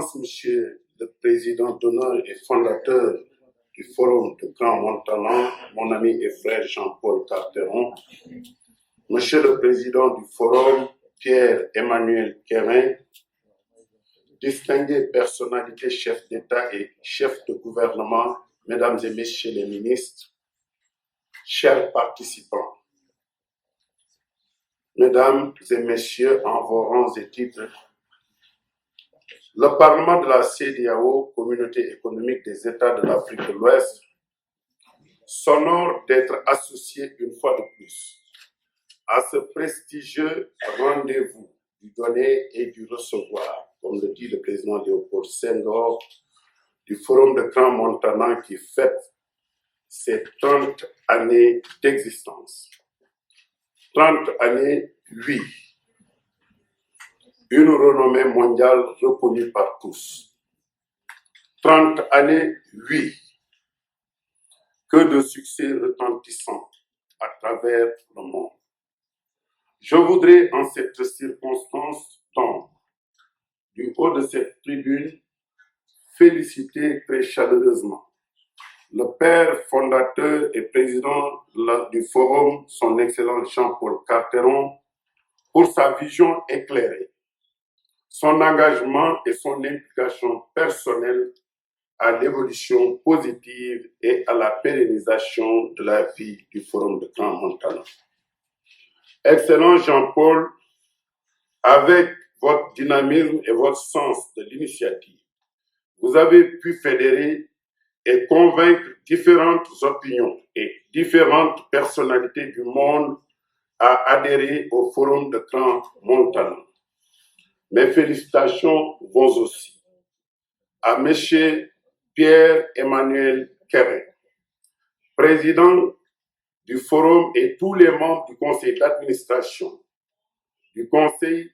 Excellence, Monsieur le Président d'honneur et fondateur du Forum de Grand Montanan, mon ami et frère Jean-Paul Carteron, Monsieur le Président du Forum, Pierre-Emmanuel Kérin, distinguées personnalités, chefs d'État et chefs de gouvernement, Mesdames et Messieurs les ministres, chers participants, Mesdames et Messieurs, en vos rangs et titres, le Parlement de la CEDEAO, Communauté économique des États de l'Afrique de l'Ouest, s'honore d'être associé une fois de plus à ce prestigieux rendez-vous du donner et du recevoir, comme le dit le président Léopold Senghor, du Forum de Grand Montanan qui fête ses 30 années d'existence. 30 années, oui. Une renommée mondiale reconnue par tous. 30 années, oui. Que de succès retentissants à travers le monde. Je voudrais, en cette circonstance, donc, du haut de cette tribune, féliciter très chaleureusement le père fondateur et président du Forum, son Excellence Jean-Paul Carteron, pour sa vision éclairée, son engagement et son implication personnelle à l'évolution positive et à la pérennisation de la vie du Forum de Grand Montanan. Excellent Jean-Paul, avec votre dynamisme et votre sens de l'initiative, vous avez pu fédérer et convaincre différentes opinions et différentes personnalités du monde à adhérer au Forum de Grand Montanan. Mes félicitations vont aussi à M. Pierre-Emmanuel Kérin, président du Forum et tous les membres du conseil d'administration, du conseil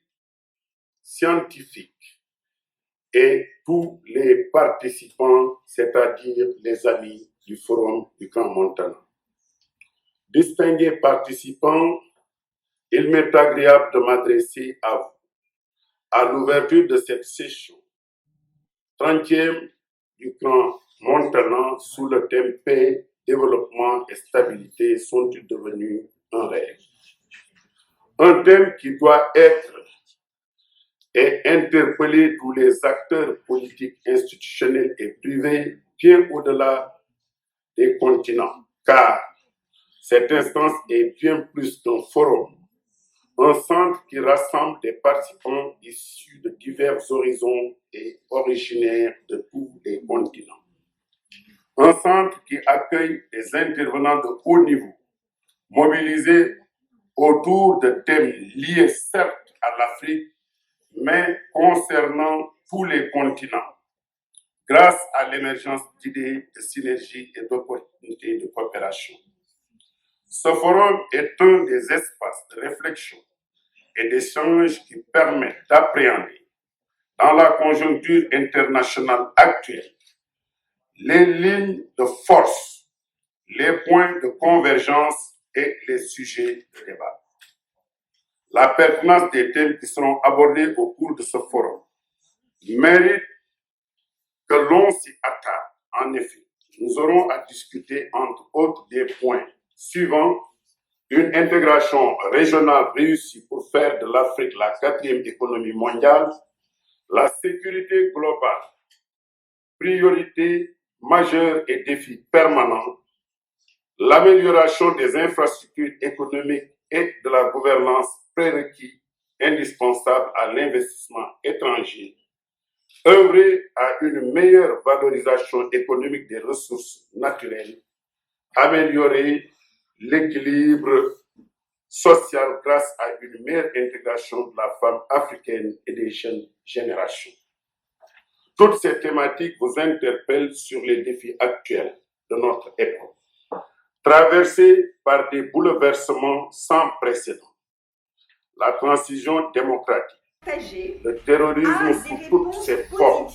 scientifique et tous les participants, c'est-à-dire les amis du Forum du Grand Montanan. Distingués participants, il m'est agréable de m'adresser à vous à l'ouverture de cette session, 30e du Grand Montanan, sous le thème paix, développement et stabilité sont-ils devenus un rêve. Un thème qui doit être et interpeller tous les acteurs politiques, institutionnels et privés bien au-delà des continents, car cette instance est bien plus qu'un forum, un centre qui rassemble des participants issus de divers horizons et originaires de tous les continents. Un centre qui accueille des intervenants de haut niveau, mobilisés autour de thèmes liés certes à l'Afrique, mais concernant tous les continents, grâce à l'émergence d'idées, de synergies et d'opportunités de coopération. Ce forum est un des espaces de réflexion et d'échange qui permettent d'appréhender, dans la conjoncture internationale actuelle, les lignes de force, les points de convergence et les sujets de débat. La pertinence des thèmes qui seront abordés au cours de ce forum mérite que l'on s'y attarde. En effet, nous aurons à discuter, entre autres, des points suivants: une intégration régionale réussie pour faire de l'Afrique la 4e économie mondiale, la sécurité globale, priorité majeure et défi permanent, l'amélioration des infrastructures économiques et de la gouvernance prérequis indispensables à l'investissement étranger, œuvrer à une meilleure valorisation économique des ressources naturelles, améliorer l'équilibre social grâce à une meilleure intégration de la femme africaine et des jeunes générations. Toutes ces thématiques vous interpellent sur les défis actuels de notre époque, traversés par des bouleversements sans précédent. La transition démocratique, le terrorisme sous toutes ses formes,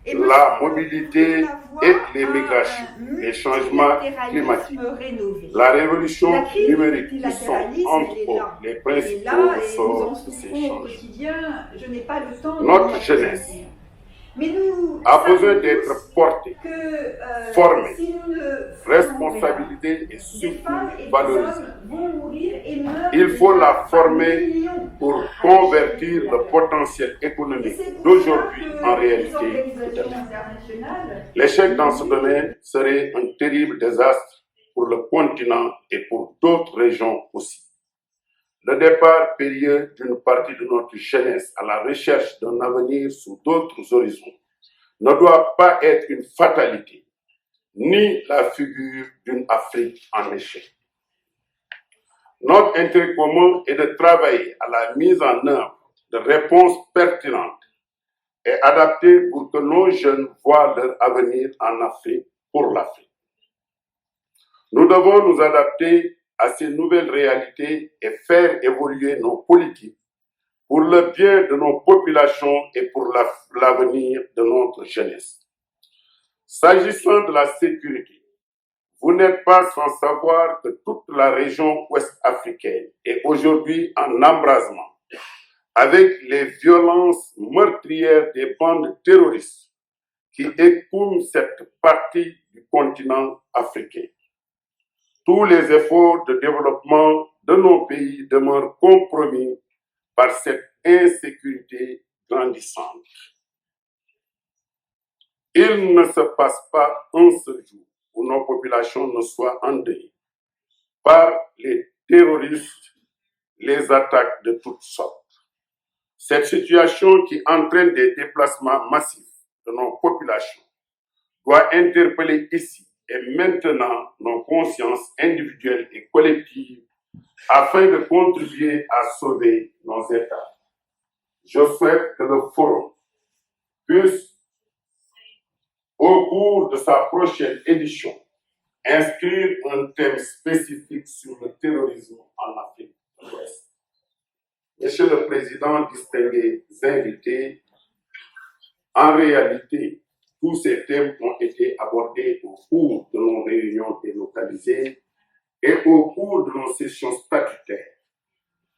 la mobilité et les migrations, les changements climatiques, la révolution numérique qui sont entre autres les principaux ressorts de ces changements. Notre jeunesse a besoin d'être porté, formé, responsabilisé et surtout valorisé. Il faut la former pour convertir le potentiel économique d'aujourd'hui en réalité de demain. L'échec dans ce domaine serait un terrible désastre pour le continent et pour d'autres régions aussi. Le départ périlleux d'une partie de notre jeunesse à la recherche d'un avenir sous d'autres horizons ne doit pas être une fatalité, ni la figure d'une Afrique en échec. Notre intérêt commun est de travailler à la mise en œuvre de réponses pertinentes et adaptées pour que nos jeunes voient leur avenir en Afrique pour l'Afrique. Nous devons nous adapter à ces nouvelles réalités et faire évoluer nos politiques pour le bien de nos populations et pour l'avenir de notre jeunesse. S'agissant de la sécurité, vous n'êtes pas sans savoir que toute la région ouest-africaine est aujourd'hui en embrasement avec les violences meurtrières des bandes terroristes qui écoument cette partie du continent africain. Tous les efforts de développement de nos pays demeurent compromis par cette insécurité grandissante. Il ne se passe pas un seul jour où nos populations ne soient endeuillées par les terroristes, les attaques de toutes sortes. Cette situation qui entraîne des déplacements massifs de nos populations doit interpeller ici et maintenant nos consciences individuelles et collectives afin de contribuer à sauver nos États. Je souhaite que le forum puisse, au cours de sa prochaine édition, inscrire un thème spécifique sur le terrorisme en Afrique de l'Ouest. Monsieur le Président, distingués invités, en réalité, tous ces thèmes ont été abordés au cours de nos réunions délocalisées et au cours de nos sessions statutaires.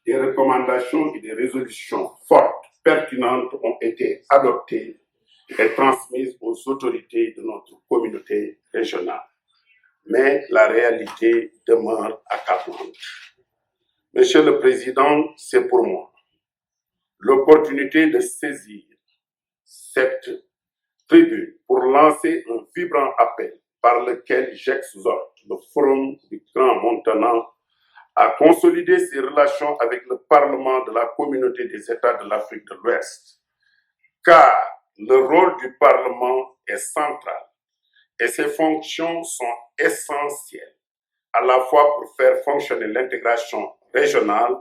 Des recommandations et des résolutions fortes, pertinentes ont été adoptées et transmises aux autorités de notre communauté régionale. Mais la réalité demeure accablante. Monsieur le Président, c'est pour moi l'opportunité de saisir cette tribune pour lancer un vibrant appel par lequel j'exhorte le Forum du Grand Montana à consolider ses relations avec le Parlement de la Communauté des États de l'Afrique de l'Ouest, car le rôle du Parlement est central et ses fonctions sont essentielles, à la fois pour faire fonctionner l'intégration régionale,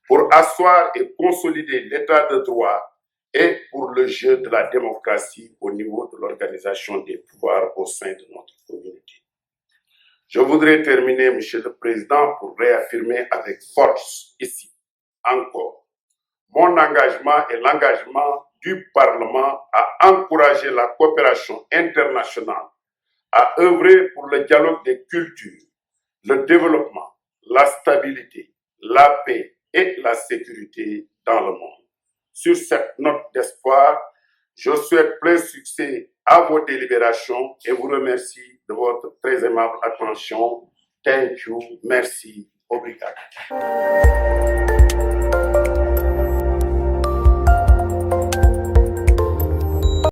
pour asseoir et consolider l'état de droit et pour le jeu de la démocratie au niveau de l'organisation des pouvoirs au sein de notre communauté. Je voudrais terminer, Monsieur le Président, pour réaffirmer avec force ici, encore, mon engagement et l'engagement du Parlement à encourager la coopération internationale, à œuvrer pour le dialogue des cultures, le développement, la stabilité, la paix et la sécurité dans le monde. Sur cette note d'espoir, je souhaite plein succès à vos délibérations et vous remercie de votre très aimable attention. Thank you, merci, obrigado.